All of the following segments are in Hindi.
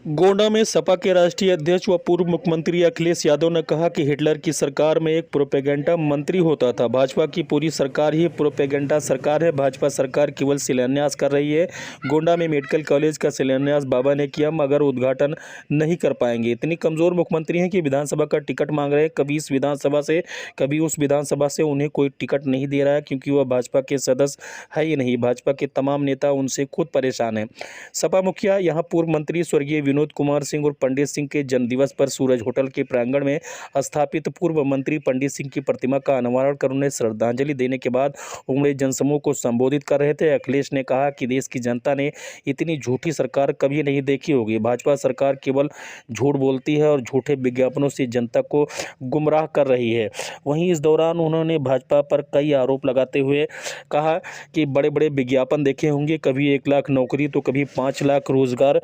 गोंडा में सपा के राष्ट्रीय अध्यक्ष व पूर्व मुख्यमंत्री अखिलेश यादव ने कहा कि हिटलर की सरकार में एक प्रोपेगेंडा मंत्री होता था। भाजपा की पूरी सरकार ही प्रोपेगेंडा सरकार है। भाजपा सरकार केवल शिलान्यास कर रही है। गोंडा में मेडिकल कॉलेज का शिलान्यास बाबा ने किया मगर उद्घाटन नहीं कर पाएंगे। इतनी कमजोर मुख्यमंत्री हैं कि विधानसभा का टिकट मांग रहे हैं, कभी इस विधानसभा से कभी उस विधानसभा से। उन्हें कोई टिकट नहीं दे रहा है क्योंकि वह भाजपा के सदस्य है ही नहीं। भाजपा के तमाम नेता उनसे खुद परेशान हैं। सपा मुखिया यहाँ पूर्व मंत्री स्वर्गीय विनोद कुमार सिंह और पंडित सिंह के जन्मदिवस पर सूरज होटल के प्रांगण में स्थापित पूर्व मंत्री पंडित सिंह की प्रतिमा का अनावरण कर उन्हें श्रद्धांजलि देने के बाद उमड़े जनसमूह को संबोधित कर रहे थे। अखिलेश ने कहा कि देश की जनता ने इतनी झूठी सरकार कभी नहीं देखी होगी। भाजपा सरकार केवल झूठ बोलती है और झूठे विज्ञापनों से जनता को गुमराह कर रही है। वहीं इस दौरान उन्होंने भाजपा पर कई आरोप लगाते हुए कहा कि बड़े बड़े विज्ञापन देखे होंगे, कभी 1 लाख नौकरी तो कभी 5 लाख रोजगार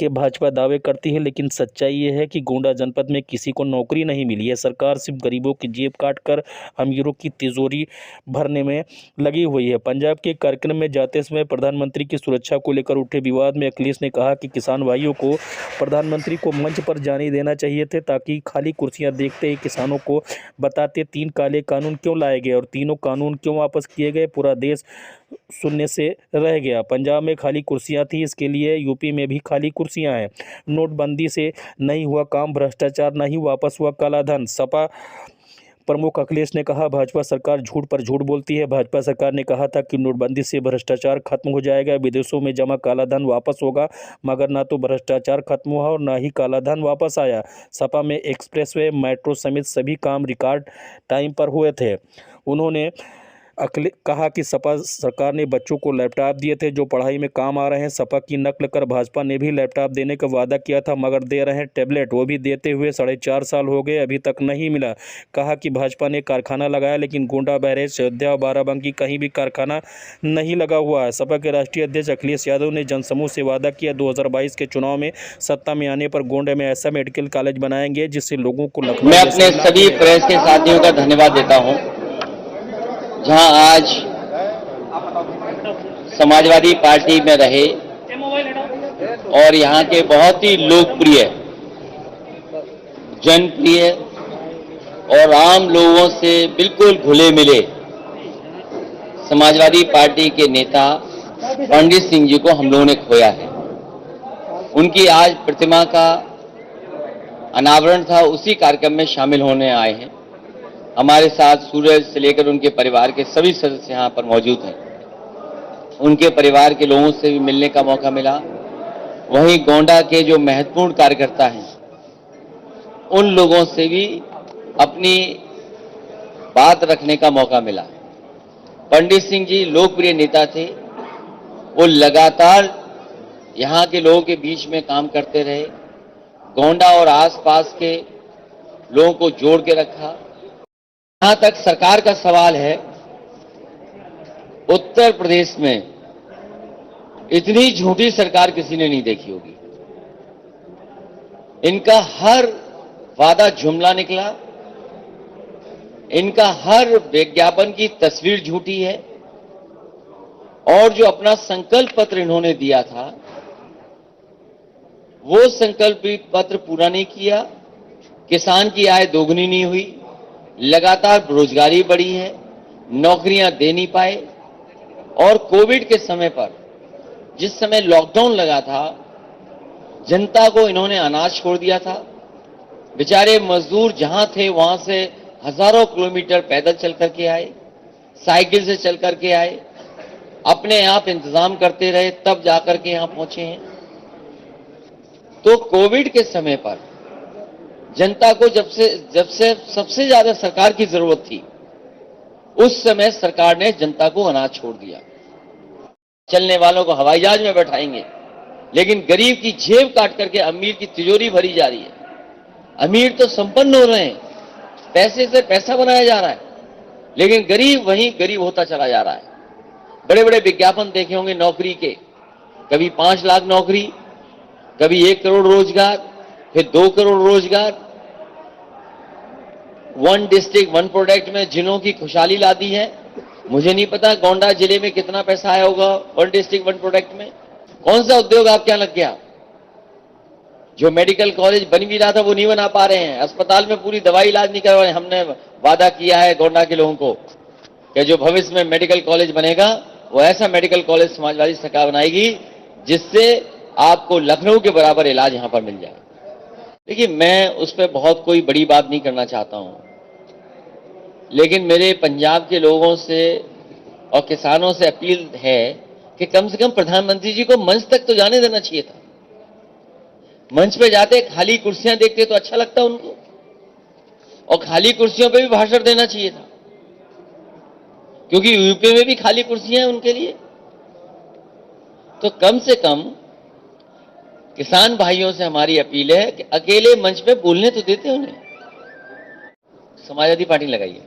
के भाजपा दावे करती है, लेकिन सच्चाई ये है कि गोंडा जनपद में किसी को नौकरी नहीं मिली है। सरकार सिर्फ गरीबों की जेब काटकर अमीरों की तिजोरी भरने में लगी हुई है। पंजाब के कार्यक्रम में जाते समय प्रधानमंत्री की सुरक्षा को लेकर उठे विवाद में अखिलेश ने कहा कि किसान भाइयों को प्रधानमंत्री को मंच पर जाने देना चाहिए थे ताकि खाली कुर्सियां देखते ही किसानों को बताते 3 काले कानून क्यों लाए गए और तीनों कानून क्यों वापस किए गए। पूरा देश शून्य से रह गया। पंजाब में खाली कुर्सियां थी, इसके लिए यूपी में भी खाली कुर्सियां हैं। नोटबंदी से नहीं हुआ काम, भ्रष्टाचार नहीं वापस हुआ काला धन। सपा प्रमुख अखिलेश ने कहा भाजपा सरकार झूठ पर झूठ बोलती है। भाजपा सरकार ने कहा था कि नोटबंदी से भ्रष्टाचार खत्म हो जाएगा, विदेशों में जमा काला धन वापस होगा, मगर ना तो भ्रष्टाचार खत्म हुआ और ना ही काला धन वापस आया। सपा में एक्सप्रेसवे, मेट्रो समेत सभी काम रिकॉर्ड टाइम पर हुए थे। उन्होंने कहा कि सपा सरकार ने बच्चों को लैपटॉप दिए थे जो पढ़ाई में काम आ रहे हैं। सपा की नकल कर भाजपा ने भी लैपटॉप देने का वादा किया था मगर दे रहे हैं टैबलेट, वो भी देते हुए 4.5 साल हो गए, अभी तक नहीं मिला। कहा कि भाजपा ने कारखाना लगाया लेकिन गोंडा, बहराइच, अयोध्या और बाराबंकी कहीं भी कारखाना नहीं लगा हुआ है। सपा के राष्ट्रीय अध्यक्ष अखिलेश यादव ने जनसमूह से वादा किया 2022 के चुनाव में सत्ता में आने पर गोंडा में ऐसा मेडिकल कॉलेज बनाएंगे जिससे लोगों को लखनऊ। मैं अपने सभी प्रेस के साथियों का धन्यवाद देता हूं, जहां आज समाजवादी पार्टी में रहे और यहां के बहुत ही लोकप्रिय, जनप्रिय और आम लोगों से बिल्कुल घुले मिले समाजवादी पार्टी के नेता पंडित सिंह जी को हम लोगों ने खोया है। उनकी आज प्रतिमा का अनावरण था, उसी कार्यक्रम में शामिल होने आए हैं। हमारे साथ सूरज से लेकर उनके परिवार के सभी सदस्य यहाँ पर मौजूद हैं। उनके परिवार के लोगों से भी मिलने का मौका मिला। वहीं गोंडा के जो महत्वपूर्ण कार्यकर्ता हैं उन लोगों से भी अपनी बात रखने का मौका मिला। पंडित सिंह जी लोकप्रिय नेता थे, वो लगातार यहाँ के लोगों के बीच में काम करते रहे, गोंडा और आसपास के लोगों को जोड़ के रखा। जहां तक सरकार का सवाल है, उत्तर प्रदेश में इतनी झूठी सरकार किसी ने नहीं देखी होगी। इनका हर वादा जुमला निकला, इनका हर विज्ञापन की तस्वीर झूठी है और जो अपना संकल्प पत्र इन्होंने दिया था वो संकल्प पत्र पूरा नहीं किया। किसान की आय दोगुनी नहीं हुई, लगातार बेरोजगारी बढ़ी है, नौकरियां दे नहीं पाए। और कोविड के समय पर जिस समय लॉकडाउन लगा था, जनता को इन्होंने अनाज छोड़ दिया था। बेचारे मजदूर जहां थे वहां से हजारों किलोमीटर पैदल चल करके आए, साइकिल से चल करके आए, अपने आप इंतजाम करते रहे, तब जाकर के यहां पहुंचे हैं। तो कोविड के समय पर जनता को जब से सबसे ज्यादा सरकार की जरूरत थी, उस समय सरकार ने जनता को अनाज छोड़ दिया। चलने वालों को हवाई जहाज में बैठाएंगे, लेकिन गरीब की जेब काट करके अमीर की तिजोरी भरी जा रही है। अमीर तो संपन्न हो रहे हैं, पैसे से पैसा बनाया जा रहा है, लेकिन गरीब वहीं गरीब होता चला जा रहा है। बड़े बड़े विज्ञापन देखे होंगे नौकरी के, कभी 5 लाख नौकरी, कभी 1 करोड़ रोजगार, फिर 2 करोड़ रोजगार। 1 डिस्ट्रिक्ट 1 प्रोडक्ट में जिलों की खुशहाली ला दी है। मुझे नहीं पता गोंडा जिले में कितना पैसा आया होगा 1 डिस्ट्रिक्ट 1 प्रोडक्ट में। कौन सा उद्योग आपके यहां लग गया? जो मेडिकल कॉलेज बन भी रहा था वो नहीं बना पा रहे हैं, अस्पताल में पूरी दवाई इलाज नहीं करवा रहे हैं। हमने वादा किया है गोंडा के लोगों को कि जो भविष्य में मेडिकल कॉलेज बनेगा वो ऐसा मेडिकल कॉलेज समाजवादी सरकार बनाएगी जिससे आपको लखनऊ के बराबर इलाज यहां पर मिल जाए। देखिए, मैं उस पर बहुत कोई बड़ी बात नहीं करना चाहता हूं, लेकिन मेरे पंजाब के लोगों से और किसानों से अपील है कि कम से कम प्रधानमंत्री जी को मंच तक तो जाने देना चाहिए था। मंच पे जाते खाली कुर्सियां देखते तो अच्छा लगता उनको, और खाली कुर्सियों पे भी भाषण देना चाहिए था, क्योंकि यूपी में भी खाली कुर्सियां हैं उनके लिए। तो कम से कम किसान भाइयों से हमारी अपील है कि अकेले मंच पे बोलने तो देते उन्हें। समाजवादी पार्टी लगाइए।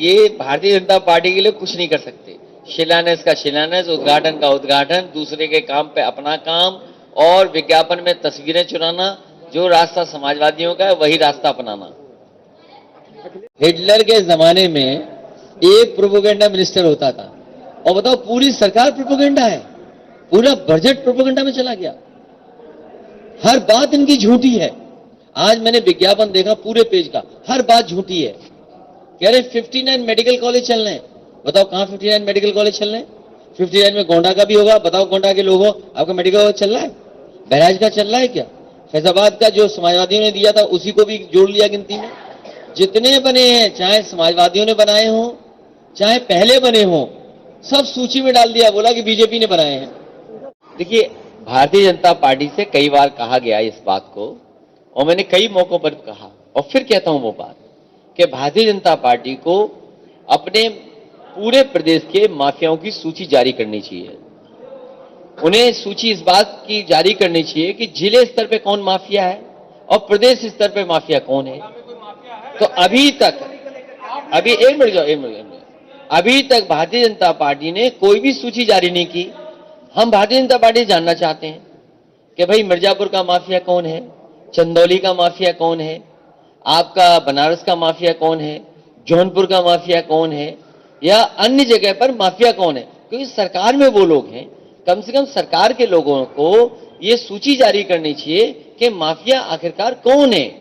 ये भारतीय जनता पार्टी के लिए कुछ नहीं कर सकते। शिलान्यास का शिलान्यास, उद्घाटन का उद्घाटन, दूसरे के काम पे अपना काम, और विज्ञापन में तस्वीरें चुराना। जो रास्ता समाजवादियों का है वही रास्ता अपनाना। हिटलर के जमाने में एक प्रोपेगेंडा मिनिस्टर होता था, और बताओ पूरी सरकार प्रोपेगेंडा है, पूरा बजट प्रोपेगेंडा में चला गया। हर बात इनकी झूठी है। आज मैंने विज्ञापन देखा पूरे पेज का, हर बात झूठी है। कह रहे 59 मेडिकल कॉलेज चल रहे हैं। बताओ कहां 59 मेडिकल कॉलेज चल रहे हैं? 59 में गोंडा का भी होगा। बताओ गोंडा के लोगों, आपका मेडिकल कॉलेज चल रहा है? बहराइच का चल रहा है क्या? फैजाबाद का जो समाजवादियों ने दिया था उसी को भी जोड़ लिया गिनती में। जितने बने हैं, चाहे समाजवादियों ने बनाए हों चाहे पहले बने हों, सब सूची में डाल दिया, बोला कि बीजेपी ने बनाए हैं। देखिए, भारतीय जनता पार्टी से कई बार कहा गया इस बात को, और मैंने कई मौकों पर कहा और फिर कहता हूं वो बात कि भारतीय जनता पार्टी को अपने पूरे प्रदेश के माफियाओं की सूची जारी करनी चाहिए। उन्हें सूची इस बात की जारी करनी चाहिए कि जिले स्तर पे कौन माफिया है और प्रदेश स्तर पे माफिया कौन है। तो अभी तक, एक मिनट, अभी तक भारतीय जनता पार्टी ने कोई भी सूची जारी नहीं की। हम भारतीय जनता पार्टी जानना चाहते हैं कि भाई मिर्जापुर का माफिया कौन है, चंदौली का माफिया कौन है, आपका बनारस का माफिया कौन है, जौनपुर का माफिया कौन है, या अन्य जगह पर माफिया कौन है। क्योंकि सरकार में वो लोग हैं, कम से कम सरकार के लोगों को ये सूची जारी करनी चाहिए कि माफिया आखिरकार कौन है।